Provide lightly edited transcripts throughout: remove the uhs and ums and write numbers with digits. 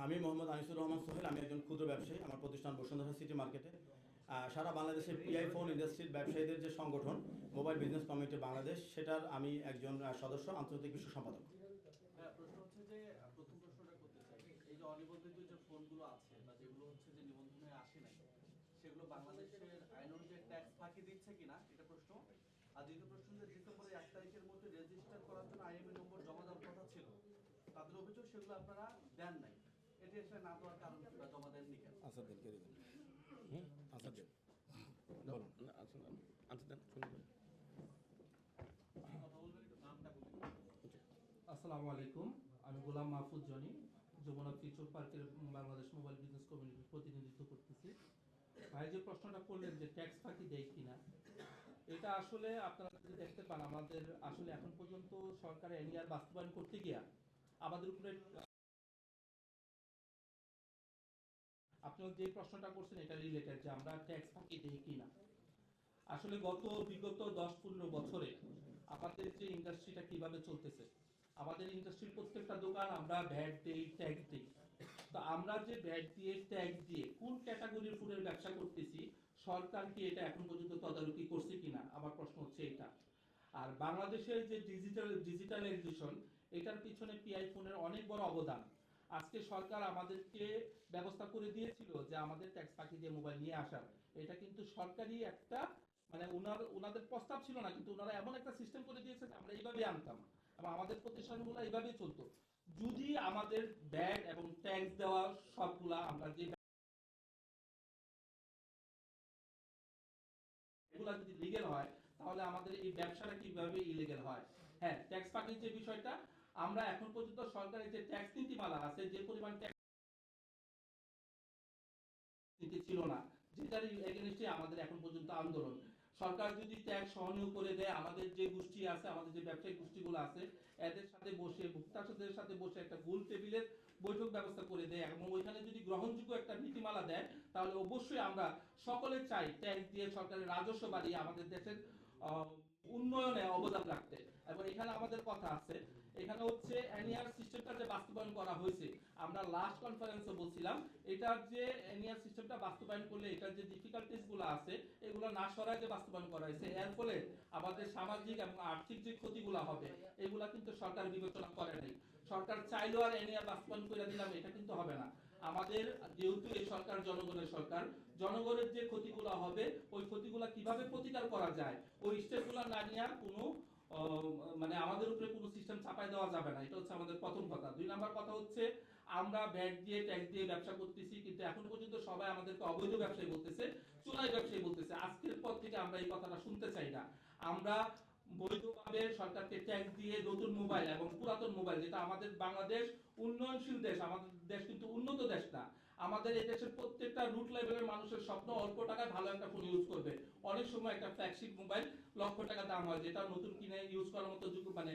আমি মোহাম্মদ আনিসুর রহমান সোহেল। আমি একজন ক্ষুদ্র ব্যবসায়ী। আমার প্রতিষ্ঠান বসুন্ধরা সিটি মার্কেটে। সারা বাংলাদেশের পিআই ফোন ইন্ডাস্ট্রির ব্যবসায়ীদের যে সংগঠন মোবাইল বিজনেস কমিটি বাংলাদেশ, সেটার আমি একজন সদস্য, আন্তর্জাতিক বিশ্ব সম্পাদক। প্রশ্ন হচ্ছে যে প্রথম প্রশ্নটা করতে চাই, এই যে অনিবন্ধিত যে ফোনগুলো আছে বা যেগুলো হচ্ছে যে নিবন্ধনে আসে নাই, সেগুলো বাংলাদেশের আইন অনুযায়ী ট্যাক্স ফাঁকি দিচ্ছে কিনা, এটা প্রশ্ন। আর দ্বিতীয় প্রশ্ন, যে ডিসেম্বরের 1 তারিখের মধ্যে রেজিস্টার করার জন্য আইএমএ নম্বর জমা দেওয়ার কথা ছিল, তাদের অভিযোগ সেগুলো আপনারা দেন নাই, এটা এসে না দেওয়ার কারণ কি বা জমা দেননি কেন? আসসালামু আলাইকুম, আমি গোলাম মাহফুজ জনি, যমুনা ফিউচার পার্কের বাংলাদেশ মোবাইল বিজনেস কমিউনিটির প্রতিনিধিত্ব করতেছি। ভাই যে প্রশ্নটা করলেন যে ট্যাক্স ফাঁকি দেয় কিনা, এটা আসলে আপনারা যদি দেখতে পান, আমাদের আসলে এখন পর্যন্ত সরকার এনইআর বাস্তবায়ন করতে গিয়া আমাদের উপরে, আপনারা যে প্রশ্নটা করছেন এটা রিলেটেড যে আমরা ট্যাক্স ফাঁকি দেই কিনা। আসলে বিগত 10-15 বছরে আমাদের যে ইন্ডাস্ট্রিটা কিভাবে চলতেছে, আমাদের ইন্ডাস্ট্রির প্রত্যেকটা দোকান আমরা ভ্যাট দেই, ট্যাক্স দিই। তো আমরা যে ভ্যাট দিয়ে, ট্যাক্স দিয়ে কোন ক্যাটাগরির ফুডের ব্যবসা করতেছি, সরকার কি এটা এখন পর্যন্ত তদারকি করছে কিনা, আমার প্রশ্ন হচ্ছে এটা। আর বাংলাদেশের যে ডিজিটালাইজেশন, এটার পিছনে পিআই ফোনের অনেক বড় অবদান। আজকে সরকার আমাদেরকে ব্যবস্থা করে দিয়েছিল যে আমাদের ট্যাক্স ফাঁকি দিয়ে মোবাইল নিয়ে আসার, এটা কিন্তু সরকারি একটা, মানে ওনাদের প্রস্তাব ছিল না, কিন্তু ওনারা এমন একটা সিস্টেম করে দিয়েছে যে আমরা এইভাবে আনতাম এবং আমাদের প্রতিষ্ঠানগুলো এইভাবেই চলতো। যদি আমাদের ব্যাট এবং ট্যাক্স দেওয়া সবগুলা আমরা যে এগুলা যদি লিগ্যাল হয়, তাহলে আমাদের এই ব্যবসাটা কিভাবে ইলিগ্যাল হয়? হ্যাঁ, ট্যাক্স ফাঁকির যে বিষয়টা, আমরা এখন পর্যন্ত সরকারের যে ট্যাক্স নীতিমালা আছে, যে পরিমাণ ট্যাক্স নীতি ছিল না, যেটার এগেইনস্টে আমাদের এখন পর্যন্ত আন্দোলন। সরকার যদি ট্যাক্স সহনীয় করে দেয়, আমাদের যে গোষ্ঠী আছে, আমাদের যে ব্যবসায়িক গোষ্ঠীগুলো আছে, এদের সাথে বসে, ভোক্তাদের সাথে বসে একটা গোল টেবিলের বৈঠক ব্যবস্থা করে দেয় এবং ওইখানে যদি গ্রহণযোগ্য একটা নীতিমালা দেয়, তাহলে অবশ্যই আমরা সকলে চাই ট্যাক্স দিয়ে সরকারের রাজস্ব বাড়িয়ে আমাদের দেশের উন্নয়নে অবদান রাখতে। এবং এখানে আমাদের কথা আছে, এখানে হচ্ছে এনইআর সিস্টেমটা যে বাস্তবায়ন করা হয়েছে, আমরা লাস্ট কনফারেন্সে বলছিলাম এটার যে এনইআর সিস্টেমটা বাস্তবায়ন করলে এটার যে ডিফিকাল্টিস গুলো আছে, এগুলো না সরায় যে বাস্তবায়ন করা হয়েছে, এর ফলে আমাদের সামাজিক এবং আর্থিক যে ক্ষতিগুলো হবে, এগুলা কিন্তু সরকার বিবেচনা করে নাই। সরকার চাইলেও আর এনইআর বাস্তবায়ন করে দিলাম, এটা কিন্তু হবে না। আমাদের যেহেতু এই সরকার জনগণের সরকার, জনগণের যে ক্ষতিগুলো হবে, ওই ক্ষতিগুলো কিভাবে প্রতিকার করা যায়, ওই স্টেপগুলো না নিয়ে কোনো মানে আমাদের উপরে কোনো সিস্টেম চাপাই দেওয়া যাবে না। এটা হচ্ছে আমাদের প্রথম কথা। 2 নাম্বার কথা হচ্ছে, আমরা ভ্যাট দিয়ে, ট্যাক্স দিয়ে ব্যবসা করতেছি, কিন্তু এখন পর্যন্ত সবাই আমাদেরকে অবৈধ ব্যবসায়ী বলতেছে, চোরাই ব্যবসায়ী বলতেছে। আজকের পর থেকে আমরা এই কথাটা শুনতে চাই না। আমরা বৈধভাবে সরকারকে ট্যাক্স দিয়ে নতুন মোবাইল এবং পুরাতন মোবাইল, যেটা আমাদের বাংলাদেশ উন্নয়নশীল দেশ, আমাদের দেশ কিন্তু উন্নত দেশ না। আমাদের এই দেশের প্রত্যেকটা রুট লেভেলের মানুষের স্বপ্ন অল্প টাকায় ভালো একটা ফোন ইউজ করবে। অনেক সময় একটা ফ্ল্যাগশিপ মোবাইল লক্ষ টাকা দাম হয়, যেটা নতুন কিনে ইউজ করার মতো যোগ্য, মানে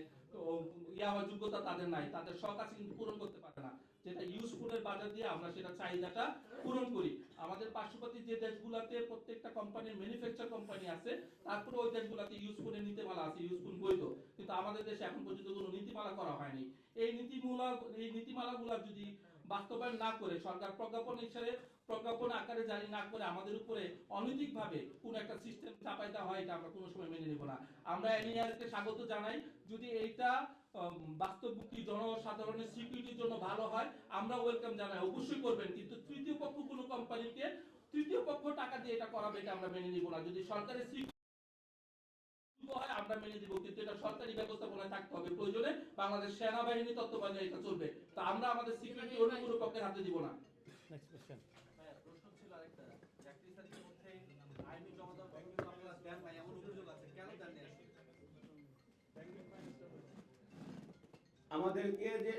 যোগ্যতা তাদের নাই, তাদের শখ আছে কিন্তু পূরণ করতে পারে না। যেটা ইউজফুলের বাজার দিয়ে আমরা সেটা চাহিদাটা পূরণ করি। আমাদের পার্শ্ববর্তী যে দেশগুলোতে প্রত্যেকটা কোম্পানির ম্যানুফ্যাকচার কোম্পানি আছে, তারপরে ওই দেশগুলোতে ইউজফুলের নীতিমালা আছে, ইউজফুল বৈধ, কিন্তু আমাদের দেশে এখন পর্যন্ত কোনো নীতিমালা করা হয়নি। এই নীতিমালাগুলো যদি বাস্তবায়ন না করে, সরকার প্রজ্ঞাপন আকারে জারি না করে আমাদের উপরে অনৈতিকভাবে কোন একটা সিস্টেম চাপাই দেওয়া হয়, এটা আমরা কোনো সময় মেনে নেব না। আমরা এনইআর কে স্বাগত জানাই, যদি এইটা বাস্তবমুখী জনসাধারণের সিকিউরিটির জন্য ভালো হয়, আমরা ওয়েলকাম জানাই, অবশ্যই করবেন। কিন্তু তৃতীয় পক্ষ কোনো কোম্পানিকে তৃতীয় পক্ষ টাকা দিয়ে এটা করাবে, এটা আমরা মেনে নিব না। যদি সরকারের হয় আমরা মেনে দিব, কিন্তু এটা সরকারি ব্যবস্থাপনায় থাকতে হবে। প্রয়োজনে বাংলাদেশ সেনাবাহিনী তত্ত্বাবধানে এটা চলবে। তো আমরা আমাদের সিকিউরিটি অন্য কোনো পক্ষের হাতে দিব না। Next question. প্রশ্ন ছিল আরেকটা, 31 তারিখের মধ্যে আইনি জমা দেওয়ার কথা কিন্তু আপনারা দেন নাই, এমন অভিযোগ আছে, কেন দেন নাই? আমাদেরকে যে